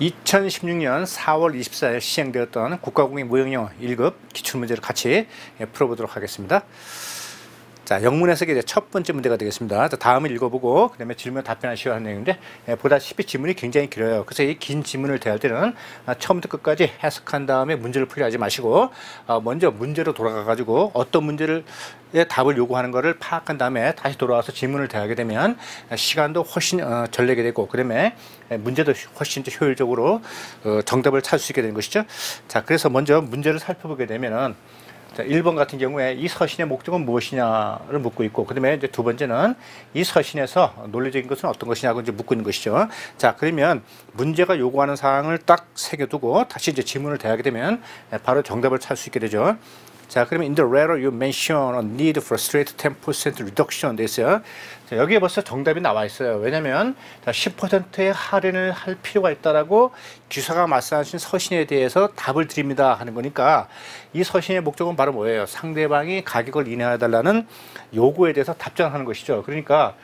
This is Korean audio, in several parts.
2016년 4월 24일 시행되었던 국가공인무형영어 1급 기출문제를 같이 풀어보도록 하겠습니다. 자, 영문 해석의 첫 번째 문제가 되겠습니다. 다음을 읽어보고 그 다음에 질문 답변하시오 하는 내용인데, 보다시피 지문이 굉장히 길어요. 그래서 이 긴 지문을 대할 때는 처음부터 끝까지 해석한 다음에 문제를 풀려 하지 마시고, 먼저 문제로 돌아가 가지고 어떤 문제를 답을 요구하는 것을 파악한 다음에 다시 돌아와서 지문을 대하게 되면 시간도 훨씬 절약이 되고, 그 다음에 문제도 훨씬 더 효율적으로 정답을 찾을 수 있게 되는 것이죠. 자, 그래서 먼저 문제를 살펴보게 되면은, 자, 1번 같은 경우에 이 서신의 목적은 무엇이냐를 묻고 있고, 그 다음에 이제 두 번째는 이 서신에서 논리적인 것은 어떤 것이냐고 이제 묻고 있는 것이죠. 자, 그러면 문제가 요구하는 사항을 딱 새겨두고 다시 이제 지문을 대하게 되면 바로 정답을 찾을 수 있게 되죠. 자, 그러면 in the letter you mention a need for straight 10% reduction 돼 있어요. 자, 여기에 벌써 정답이 나와 있어요. 왜냐면 10%의 할인을 할 필요가 있다라고 기사가 말씀하신 서신에 대해서 답을 드립니다 하는 거니까, 이 서신의 목적은 바로 뭐예요? 상대방이 가격을 인하해 달라는 요구에 대해서 답장하는 것이죠. 그러니까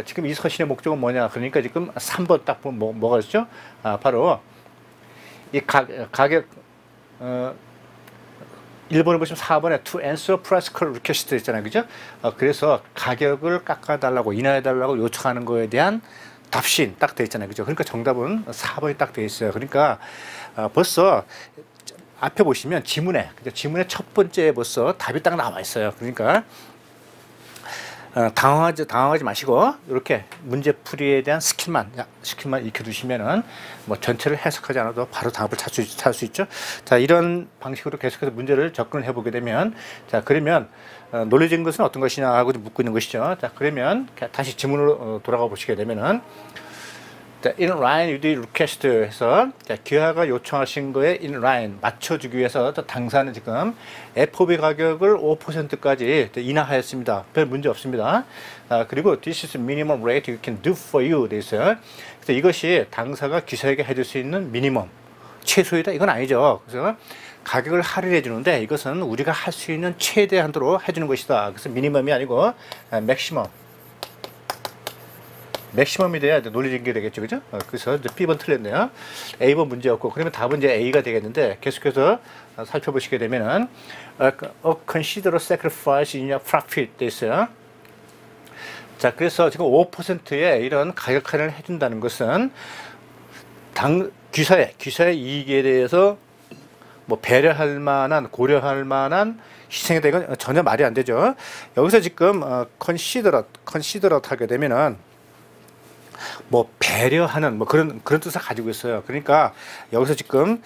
지금 이 서신의 목적은 뭐냐? 그러니까 지금 3번 딱 보면 뭐가 있죠? 바로 이 가격 1번을 보시면 4번에 to answer price call request 있잖아요. 그죠? 그래서 가격을 깎아달라고, 인하해달라고 요청하는 거에 대한 답신 딱 돼 있잖아요. 그죠? 그러니까 정답은 4번이 딱 돼 있어요. 그러니까 벌써 앞에 보시면 지문에 첫 번째에 벌써 답이 딱 나와 있어요. 그러니까 당황하지 마시고 이렇게 문제풀이에 대한 스킬만 익혀두시면은 뭐 전체를 해석하지 않아도 바로 답을 찾을 수 있죠. 자, 이런 방식으로 계속해서 문제를 접근을 해보게 되면, 자, 그러면 논리적인 것은 어떤 것이냐 하고 묻고 있는 것이죠. 자, 그러면 다시 지문으로 돌아가 보시게 되면은, 자, in line with the request 해서, 자, 기하가 요청하신 거에 in line 맞춰주기 위해서 당사는 지금 FOB 가격을 5%까지 인하하였습니다. 별 문제 없습니다. 그리고 this is minimum rate you can do for you 돼 있어요. 그래서 이것이 당사가 기사에게 해줄 수 있는 미니멈, 최소이다 이건 아니죠. 그래서 가격을 할인해 주는데 이것은 우리가 할 수 있는 최대한도로 해주는 것이다. 그래서 미니멈이 아니고 맥시멈이 돼야 논리적인 게 되겠죠. 그죠? 그래서 이제 B번 틀렸네요. A번 문제였고, 그러면 답은 이제 A가 되겠는데, 계속해서 살펴보시게 되면은, consider sacrifice in your profit 돼 있어요. 자, 그래서 지금 5%의 이런 가격 할인을 해준다는 것은 기사의 이익에 대해서 뭐 배려할 만한, 고려할 만한 희생에 대한 전혀 말이 안 되죠. 여기서 지금 considerate 하게 되면은 뭐 배려하는 뭐 그런 뜻을 가지고 있어요. 그러니까 여기서 지금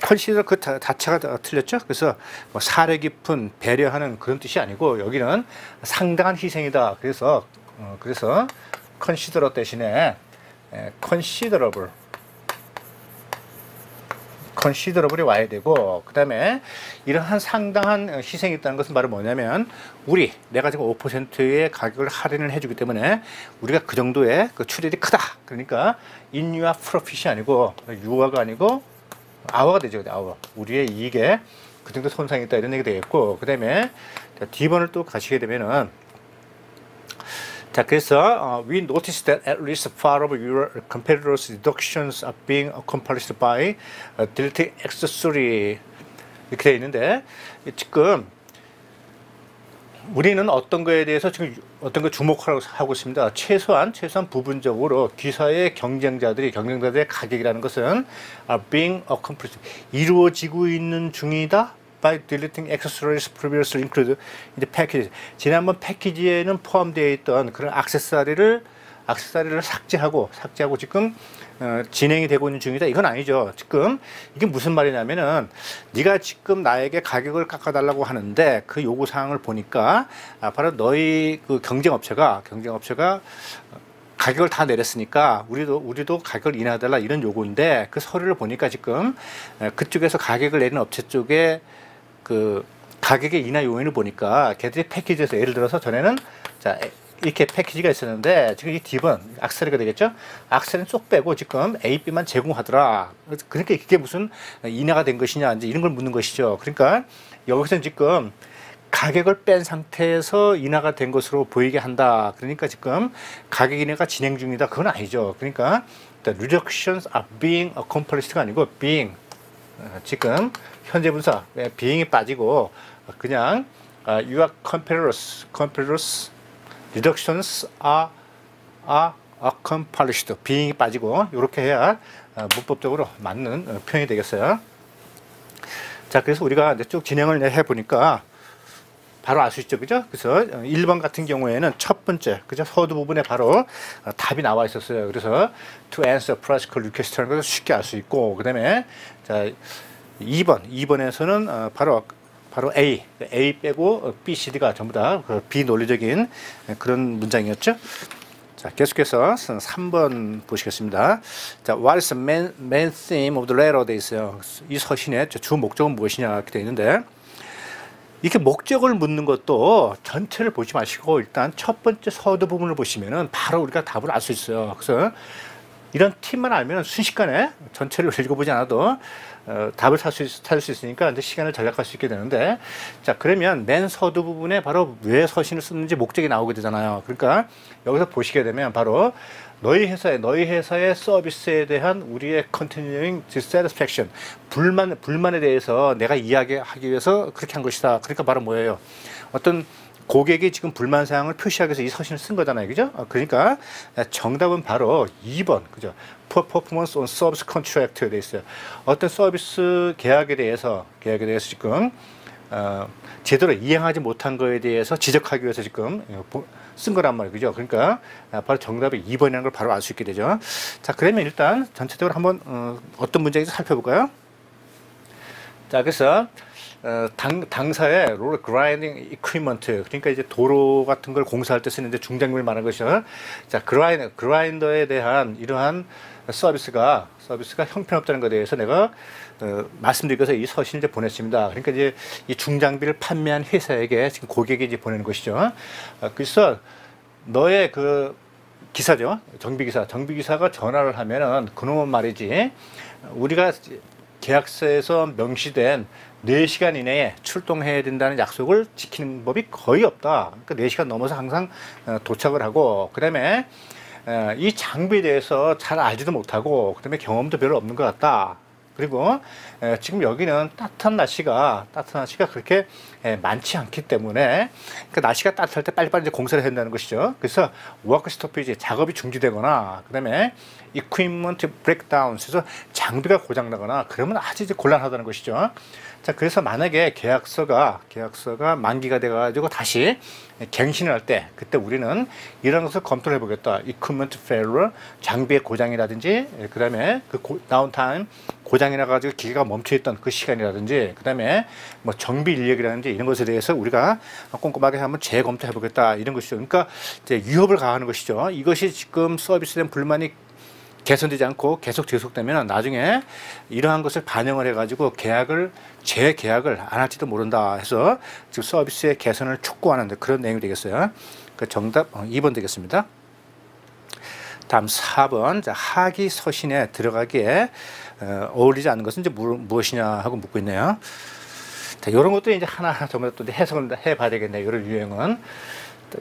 컨시더 그 자체가 틀렸죠. 그래서 뭐 사려 깊은 배려하는 그런 뜻이 아니고 여기는 상당한 희생이다. 그래서 컨시더러 대신에 컨시더러블이 와야 되고, 그 다음에 이러한 상당한 희생이 있다는 것은 바로 뭐냐면, 내가 지금 5%의 가격을 할인을 해주기 때문에 우리가 그 정도의 그 출혈이 크다. 그러니까 in your profit이 아니고 you가 아니고 our가 되죠. our. 우리의 이익에 그 정도 손상이 있다 이런 얘기 되겠고, 그 다음에 D번을 또 가시게 되면은, 자, 그래서 we noticed that at least part of your competitors' reductions are being accomplished by deleting accessory 이렇게 되어 있는데, 지금 우리는 어떤 거에 대해서 지금 어떤 거 주목하고 있습니다. 최소한 부분적으로 기사의 경쟁자들의 가격이라는 것은 are being accomplished, 이루어지고 있는 중이다. by deleting accessories previously included in the package. 지난번 패키지에는 포함되어 있던 그런 액세서리를 삭제하고 지금 진행이 되고 있는 중이다. 이건 아니죠. 지금 이게 무슨 말이냐면은, 네가 지금 나에게 가격을 깎아달라고 하는데 그 요구 사항을 보니까 바로 너희 그 경쟁업체가 가격을 다 내렸으니까 우리도 가격을 인하해달라 이런 요구인데, 그 서류를 보니까 지금 그쪽에서 가격을 내린 업체 쪽에 그 가격의 인하 요인을 보니까 걔들이 패키지에서, 예를 들어서 전에는 자 이렇게 패키지가 있었는데 지금 이 D번 악세사리가 되겠죠. 악세사리는 쏙 빼고 지금 A, B만 제공하더라. 그러니까 이게 무슨 인하가 된 것이냐 이제 이런 걸 묻는 것이죠. 그러니까 여기서는 지금 가격을 뺀 상태에서 인하가 된 것으로 보이게 한다. 그러니까 지금 가격 인하가 진행 중이다. 그건 아니죠. 그러니까 reductions are being accomplished가 아니고 being, 지금 현재 분사 being이 빠지고 그냥 your computers reductions are accomplished, being이 빠지고 이렇게 해야 문법적으로 맞는 표현이 되겠어요. 자, 그래서 우리가 이제 쭉 진행을 해 보니까 바로 알 수 있죠, 그죠? 그래서 1번 같은 경우에는 첫 번째, 그죠? 서두 부분에 바로 답이 나와 있었어요. 그래서 to answer practical request라는 것을 쉽게 알 수 있고, 그 다음에 자 2번에서는 바로 A 빼고 B, C, D가 전부 다 비논리적인 그런 문장이었죠. 자, 계속해서 3번 보시겠습니다. 자, what is the main theme of the letter? 돼 있어요. 이 서신의 주 목적은 무엇이냐 이렇게 돼 있는데, 이렇게 목적을 묻는 것도 전체를 보지 마시고 일단 첫 번째 서두 부분을 보시면은 바로 우리가 답을 알 수 있어요. 그래서 이런 팁만 알면 순식간에 전체를 읽어보지 않아도 답을 찾을 수 있으니까 이제 시간을 절약할 수 있게 되는데, 자, 그러면 맨 서두 부분에 바로 왜 서신을 쓰는지 목적이 나오게 되잖아요. 그러니까 여기서 보시게 되면 바로 너희 회사의 서비스에 대한 우리의 continuing dissatisfaction, 불만에 대해서 내가 이야기하기 위해서 그렇게 한 것이다. 그러니까 바로 뭐예요? 어떤 고객이 지금 불만 사항을 표시하기 위해서 이 서신을 쓴 거잖아요, 그죠? 그러니까 정답은 바로 2번, 그죠? Performance on Service Contract에 돼 있어요. 어떤 서비스 계약에 대해서 지금 제대로 이행하지 못한 거에 대해서 지적하기 위해서 지금 쓴 거란 말이죠, 그죠? 그러니까 바로 정답이 2번이라는 걸 바로 알 수 있게 되죠. 자, 그러면 일단 전체적으로 한번 어떤 문제인지 살펴볼까요? 자, 그래서 당사의 롤 그라인딩 이퀴먼트, 그러니까 이제 도로 같은 걸 공사할 때 쓰는 중장비를 말하는 것이죠. 자, 그라인더에 대한 이러한 서비스가 형편없다는 것에 대해서 내가 말씀드리기 위해서 이 서신을 이제 보냈습니다. 그러니까 이제 이 중장비를 판매한 회사에게 지금 고객이 이제 보내는 것이죠. 그래서 너의 그 기사죠, 정비기사가 전화를 하면은 그놈은 말이지, 우리가 계약서에서 명시된 4시간 이내에 출동해야 된다는 약속을 지키는 법이 거의 없다. 그러니까 4시간 넘어서 항상 도착을 하고, 그 다음에 이 장비에 대해서 잘 알지도 못하고, 그 다음에 경험도 별로 없는 것 같다. 그리고 지금 여기는 따뜻한 날씨가 그렇게 많지 않기 때문에, 그 날씨가 따뜻할 때 빨리빨리 이제 공사를 해야 된다는 것이죠. 그래서 워크 스토피지, 작업이 중지되거나, 그 다음에 equipment breakdown, 그래서 장비가 고장나거나 그러면 아주 이제 곤란하다는 것이죠. 자, 그래서 만약에 계약서가 만기가 돼가지고 다시 갱신을 할 때, 그때 우리는 이런 것을 검토를 해보겠다. equipment failure, 장비의 고장이라든지, 그 다음에 그 다운타임, 고장이 나가지고 기계가 멈춰있던 그 시간이라든지, 그 다음에 뭐 정비 인력이라든지 이런 것에 대해서 우리가 꼼꼼하게 한번 재검토해 보겠다, 이런 것이죠. 그러니까 이제 위협을 가하는 것이죠. 이것이 지금 서비스에 대한 불만이 개선되지 않고 계속 지속되면 나중에 이러한 것을 반영을 해가지고 재계약을 안 할지도 모른다 해서 지금 서비스의 개선을 촉구하는 그런 내용이 되겠어요. 그 정답 2번 되겠습니다. 다음 4번. 자, 하기 서신에 들어가기에 어울리지 않는 것은 이제 무엇이냐 하고 묻고 있네요. 자, 이런 것도 이제 하나하나 전부 또 해석을 해봐야 되겠네요, 이런 유형은.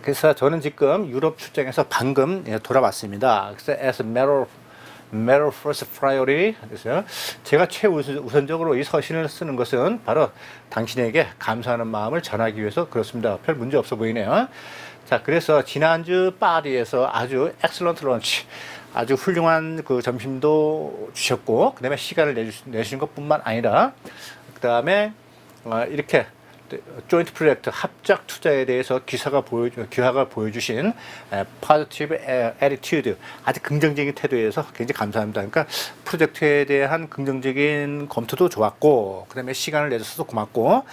그래서 저는 지금 유럽 출장에서 방금 돌아왔습니다. 그래서 as a matter of first priority, 그래서 제가 최우선적으로 이 서신을 쓰는 것은 바로 당신에게 감사하는 마음을 전하기 위해서 그렇습니다. 별 문제 없어 보이네요. 자, 그래서 지난주 파리에서 아주 엑셀런트 런치, 아주 훌륭한 그 점심도 주셨고, 그 다음에 시간을 내주신 것뿐만 아니라, 그 다음에 이렇게 조인트 프로젝트 합작 투자에 대해서 귀하가 보여주신 positive attitude, 아주 긍정적인 태도에서 굉장히 감사합니다. 그러니까 프로젝트에 대한 긍정적인 검토도 좋았고, 그 다음에 시간을 내줘서 고맙고,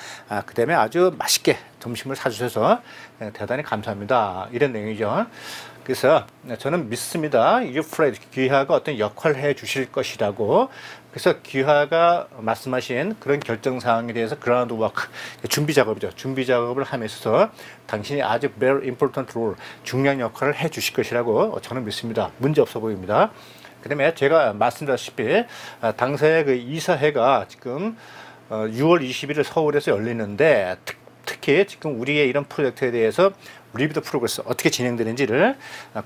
그 다음에 아주 맛있게 점심을 사주셔서 대단히 감사합니다, 이런 내용이죠. 그래서 저는 믿습니다. 유프레드, 귀하가 어떤 역할을 해 주실 것이라고. 그래서 귀하가 말씀하신 그런 결정사항에 대해서 그라운드 워크, 준비 작업이죠. 준비 작업을 하면서 당신이 아주 very important role, 중요한 역할을 해 주실 것이라고 저는 믿습니다. 문제 없어 보입니다. 그 다음에 제가 말씀드렸다시피 당사의 그 이사회가 지금 6월 20일 서울에서 열리는데, 특히 지금 우리의 이런 프로젝트에 대해서 리뷰 프로그레스 어떻게 진행되는지를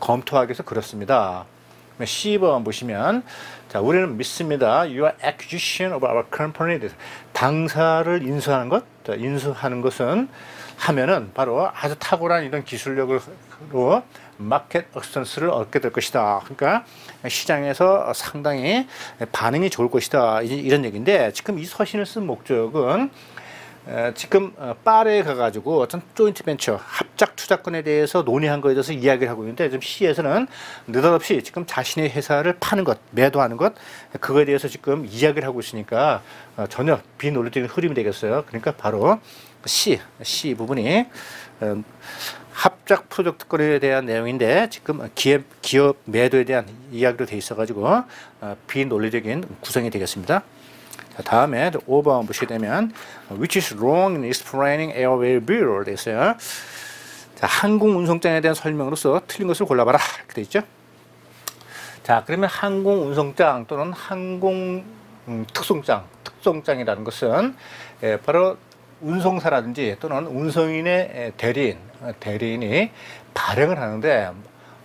검토하기 위해서 그렇습니다. C번 보시면 자, 우리는 믿습니다. Your acquisition of our company. 당사를 인수하는 것, 인수하는 것은 하면은 바로 아주 탁월한 이런 기술력으로 마켓 액센스를 얻게 될 것이다. 그러니까 시장에서 상당히 반응이 좋을 것이다. 이런 얘기인데 지금 이 서신을 쓴 목적은 지금 파레에 가가지고 어떤 조인트 벤처 합작 투자권에 대해서 논의한 것에 대해서 이야기를 하고 있는데 지금 C에서는 느닷없이 지금 자신의 회사를 파는 것, 매도하는 것 그거에 대해서 지금 이야기를 하고 있으니까 전혀 비논리적인 흐름이 되겠어요. 그러니까 바로 C 부분이 합작 프로젝트권에 대한 내용인데 지금 기업 매도에 대한 이야기로 돼 있어가지고 비논리적인 구성이 되겠습니다. 자, 다음에 5번 보시게 되면 which is wrong in explaining airway bill 돼 있어요. 자, 항공운송장에 대한 설명으로서 틀린 것을 골라봐라 이렇게 돼 있죠. 자, 그러면 항공운송장 또는 항공 특송장이라는 것은 바로 운송사라든지 또는 운송인의 대리인이 발행을 하는데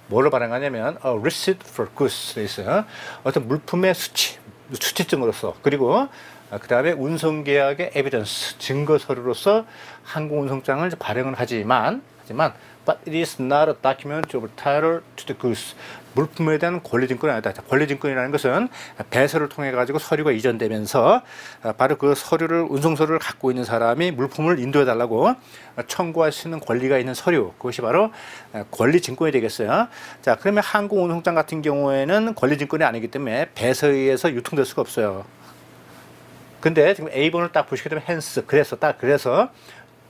뭐를 발행하냐면 receipt for goods 돼 있어요. 어떤 물품의 수치증으로서 그리고 그 다음에 운송계약의 에비던스 증거 서류로서 항공운송장을 발행을 하지만 but it is not a document of title to the goods. 물품에 대한 권리증권이 아니다. 권리증권이라는 것은 배설을 통해 가지고 서류가 이전되면서 바로 그 서류를 운송서류를 갖고 있는 사람이 물품을 인도해 달라고 청구할 수 있는 권리가 있는 서류, 그것이 바로 권리증권이 되겠어요. 자, 그러면 항공운송장 같은 경우에는 권리증권이 아니기 때문에 배서에 의해서 유통될 수가 없어요. 근데 지금 A번을 딱 보시게 되면 hence 그래서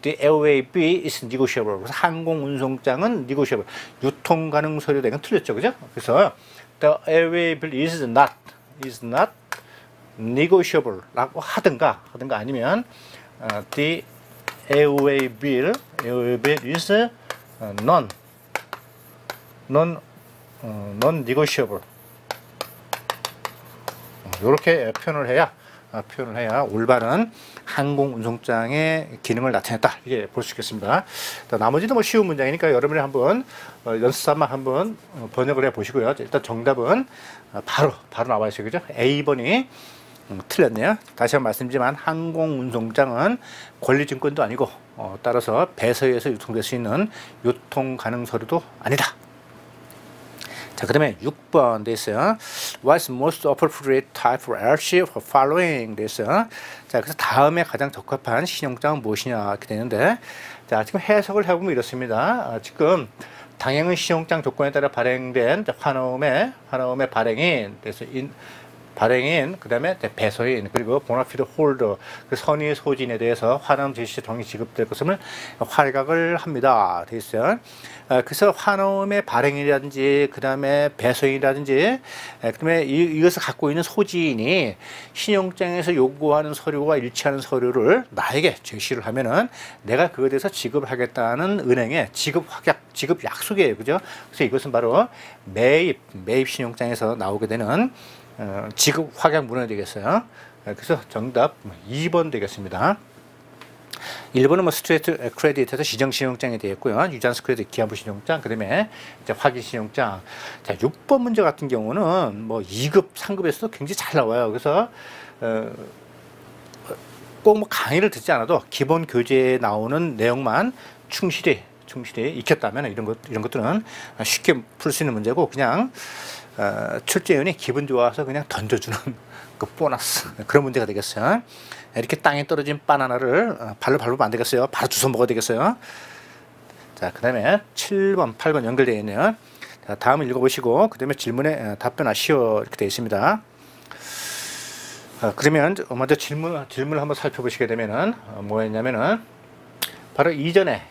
The airway B is negotiable. 그래서 항공운송장은 negotiable. 유통 가능 서류다. 이건 틀렸죠, 그죠? 그래서 the airway bill is not negotiable라고 하든가 아니면 the airway bill is non-negotiable. 이렇게 표현을 해야 올바른 항공운송장의 기능을 나타냈다 이게 볼 수 있겠습니다. 나머지는 뭐 쉬운 문장이니까 여러분이 한번 연습삼아 한번 번역을 해 보시고요. 일단 정답은 바로 나와 있어요, 그죠? A번이 틀렸네요. 다시 한번 말씀드리지만 항공운송장은 권리증권도 아니고 따라서 배서에서 유통될 수 있는 유통 가능 서류도 아니다. 자, 그 다음에 6번 돼 있어요. What's most appropriate type for airship for following 돼 있어요. 자, 그래서 다음에 가장 적합한 신용장은 무엇이냐 이렇게 되는데, 자, 지금 해석을 해보면 이렇습니다. 지금 당행은 신용장 조건에 따라 발행된 환호음의 발행인, 그래서 발행인, 그 다음에 배서인, 그리고 보나피드 홀더, 그 선의 소진에 대해서 환호음 제시 정의 지급될 것을 활각을 합니다. 돼 있어요. 그래서 환호음의 발행이라든지, 그 다음에 배서인이라든지, 그 다음에 이것을 갖고 있는 소지인이 신용장에서 요구하는 서류와 일치하는 서류를 나에게 제시를 하면은 내가 그거에 대해서 지급을 하겠다는 은행의 지급 약속이에요. 그죠? 그래서 이것은 바로 매입 신용장에서 나오게 되는 지급 확약 문헌이 되겠어요. 그래서 정답 2번 되겠습니다. 1번은 뭐 스트레이트 크레딧에서 시정신용장이 되겠고요. 유전스 크레딧 기한부 신용장, 그 다음에 이제 확인 신용장. 자, 6번 문제 같은 경우는 뭐 2급, 3급에서도 굉장히 잘 나와요. 그래서 꼭 뭐 강의를 듣지 않아도 기본 교재에 나오는 내용만 충실히 익혔다면 이런 것들은 쉽게 풀 수 있는 문제고, 그냥 출제위원이 기분 좋아서 그냥 던져주는 그 보너스, 그런 문제가 되겠어요. 이렇게 땅에 떨어진 바나나를 발로 밟으면 안 되겠어요. 바로 주워 먹어야 되겠어요. 자, 그 다음에 7번, 8번 연결되어 있네요. 자, 다음을 읽어보시고 그 다음에 질문에 답변하시오 이렇게 되어 있습니다. 그러면 먼저 질문을 한번 살펴보시게 되면은 뭐였냐면은 바로 이전에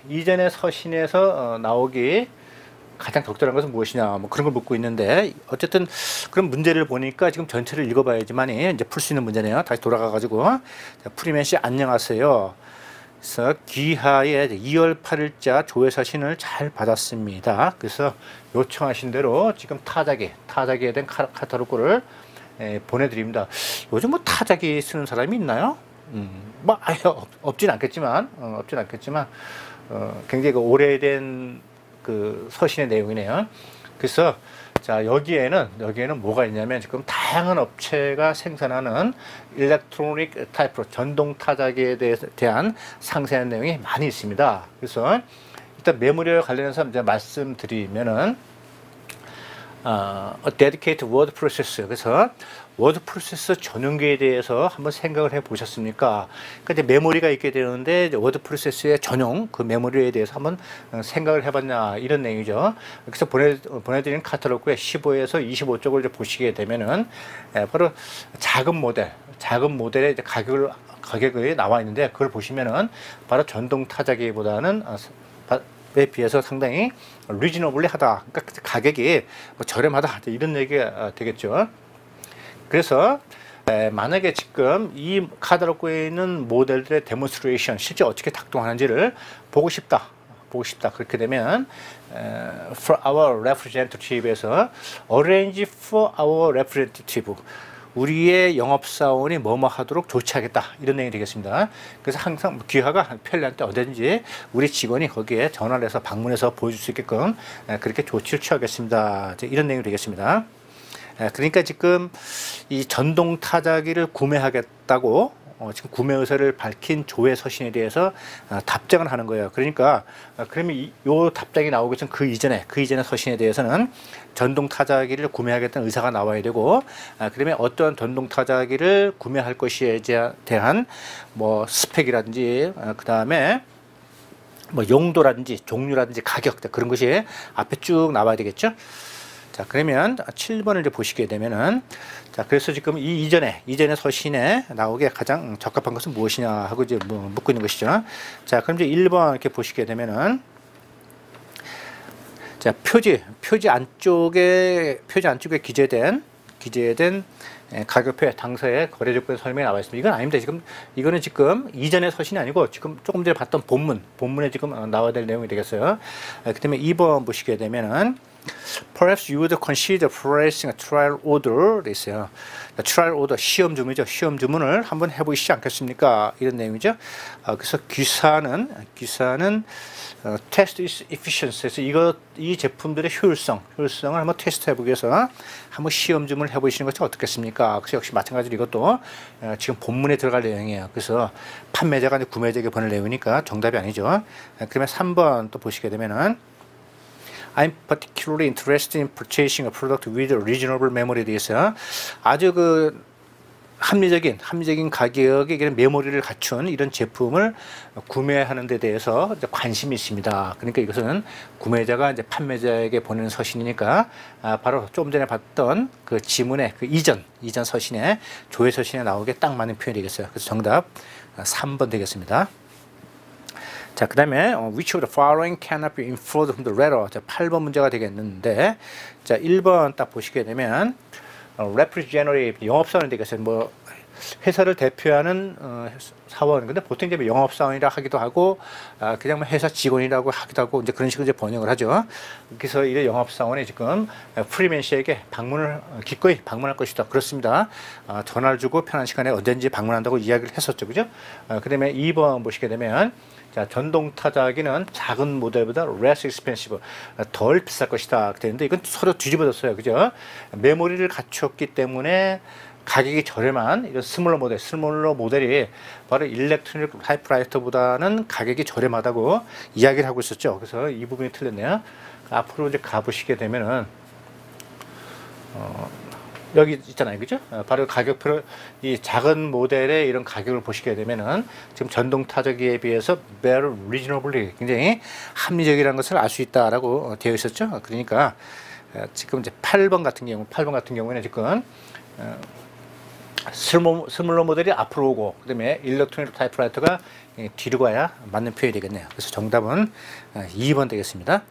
서신에서 나오기 가장 적절한 것은 무엇이냐, 뭐 그런 걸 묻고 있는데, 어쨌든 그런 문제를 보니까 지금 전체를 읽어봐야지만이 이제 풀 수 있는 문제네요. 다시 돌아가가지고, 프리맨 씨 안녕하세요. 그래서 귀하의 2월 8일자 조회 사신을 잘 받았습니다. 그래서 요청하신 대로 지금 타자기에 대한 카탈로그를 보내드립니다. 요즘 뭐 타자기 쓰는 사람이 있나요? 뭐 아예 없진 않겠지만 굉장히 그 오래된 그 서신의 내용이네요. 그래서 자, 여기에는 뭐가 있냐면 지금 다양한 업체가 생산하는 일렉트로닉 타입으로 전동 타자기에 대한 상세한 내용이 많이 있습니다. 그래서 일단 메모리와 관련해서 이제 말씀드리면은 dedicated word processor. 그래서 워드 프로세서 전용기에 대해서 한번 생각을 해 보셨습니까? 그러니까 이제 메모리가 있게 되는데 워드 프로세서의 전용 그 메모리에 대해서 한번 생각을 해봤냐 이런 내용이죠. 그래서 보내드린 카탈로그에 15에서 25쪽을 이제 보시게 되면은 바로 작은 모델의 이제 가격이 나와 있는데 그걸 보시면은 바로 전동 타자기보다는 에 비해서 상당히 리즈너블리 하다. 그러니까 가격이 뭐 저렴하다 이런 얘기가 되겠죠. 그래서 만약에 지금 이 카탈로그에 있는 모델들의 데몬스트레이션 실제 어떻게 작동하는지를 보고 싶다 그렇게 되면 for our representative에서 arrange for our representative 우리의 영업사원이 뭐뭐 하도록 조치하겠다 이런 내용이 되겠습니다. 그래서 항상 귀하가 편리할 때 언제든지 우리 직원이 거기에 전화를 해서 방문해서 보여줄 수 있게끔 그렇게 조치를 취하겠습니다. 이런 내용이 되겠습니다. 그러니까 지금 이 전동 타자기를 구매하겠다고 지금 구매 의사를 밝힌 조회 서신에 대해서 답장을 하는 거예요. 그러니까 그러면 이 답장이 나오기 전 그 이전에 서신에 대해서는 전동 타자기를 구매하겠다는 의사가 나와야 되고 그러면 어떤 전동 타자기를 구매할 것에 대한 뭐 스펙이라든지 그 다음에 뭐 용도라든지 종류라든지 가격 그런 것이 앞에 쭉 나와야 되겠죠. 자, 그러면 7번을 이제 보시게 되면은 자, 그래서 지금 이 이전에 서신에 나오게 가장 적합한 것은 무엇이냐 하고 이제 묻고 있는 것이죠. 자, 그럼 이제 1번 이렇게 보시게 되면은 자, 표지 안쪽에 기재된 가격표에 당사의 거래 조건 설명이 나와 있습니다. 이건 아닙니다. 이거는 지금 이전의 서신이 아니고 지금 조금 전에 봤던 본문에 지금 나와야 될 내용이 되겠어요. 그다음에 2번 보시게 되면은 Perhaps you would consider placing a trial order. 돼 있어요. trial order 시험 주문이죠. 시험 주문을 한번 해보시지 않겠습니까? 이런 내용이죠. 그래서 귀사는 test its efficiency. 이 제품들의 효율성을 한번 테스트해보기 위해서 한번 시험 주문을 해보시는 것이 어떻겠습니까? 그래서 역시 마찬가지로 이것도 지금 본문에 들어갈 내용이에요. 그래서 판매자가 구매자에게 보낼 내용이니까 정답이 아니죠. 그러면 3번 또 보시게 되면은 I'm particularly interested in purchasing a product with a reasonable memory에 대해서 아주 그 합리적인 가격의 이런 메모리를 갖춘 이런 제품을 구매하는 데 대해서 이제 관심이 있습니다. 그러니까 이것은 구매자가 이제 판매자에게 보내는 서신이니까 바로 조금 전에 봤던 그 지문의 그 이전 서신에 조회 서신에 나오게 딱 맞는 표현이 되겠어요. 그래서 정답 3번 되겠습니다. 자, 그 다음에 which of the following cannot be inferred from the letter. 자, 8번 문제가 되겠는데 자, 1번 딱 보시게 되면 representative 영업사원이 되겠어요. 뭐 회사를 대표하는 사원. 근데 보통 이제 영업사원이라 하기도 하고 그냥 뭐 회사 직원이라고 하기도 하고 이제 그런 식으로 이제 번역을 하죠. 그래서 이 영업사원이 지금 프리맨 씨에게 기꺼이 방문할 것이다. 그렇습니다. 전화를 주고 편한 시간에 언제든지 방문한다고 이야기를 했었죠. 그죠? 그다음에 2번 보시게 되면 자, 전동 타자기는 작은 모델보다 less expensive, 덜 비쌀 것이다. 되는데 이건 서로 뒤집어졌어요. 그죠? 메모리를 갖췄기 때문에 가격이 저렴한 이런 스몰러 모델이 바로 일렉트로닉 타이프라이터보다는 가격이 저렴하다고 이야기를 하고 있었죠. 그래서 이 부분이 틀렸네요. 앞으로 이제 가보시게 되면은 여기 있잖아요. 그죠? 바로 가격표를 이 작은 모델의 이런 가격을 보시게 되면은 지금 전동 타자기에 비해서 very reasonably 굉장히 합리적이라는 것을 알 수 있다라고 되어 있었죠. 그러니까 지금 이제 8번 같은 경우에는 지금 스몰러 모델이 앞으로 오고 그다음에 일렉트로닉 타이프라이터가 뒤로 가야 맞는 표현이 되겠네요. 그래서 정답은 2번 되겠습니다.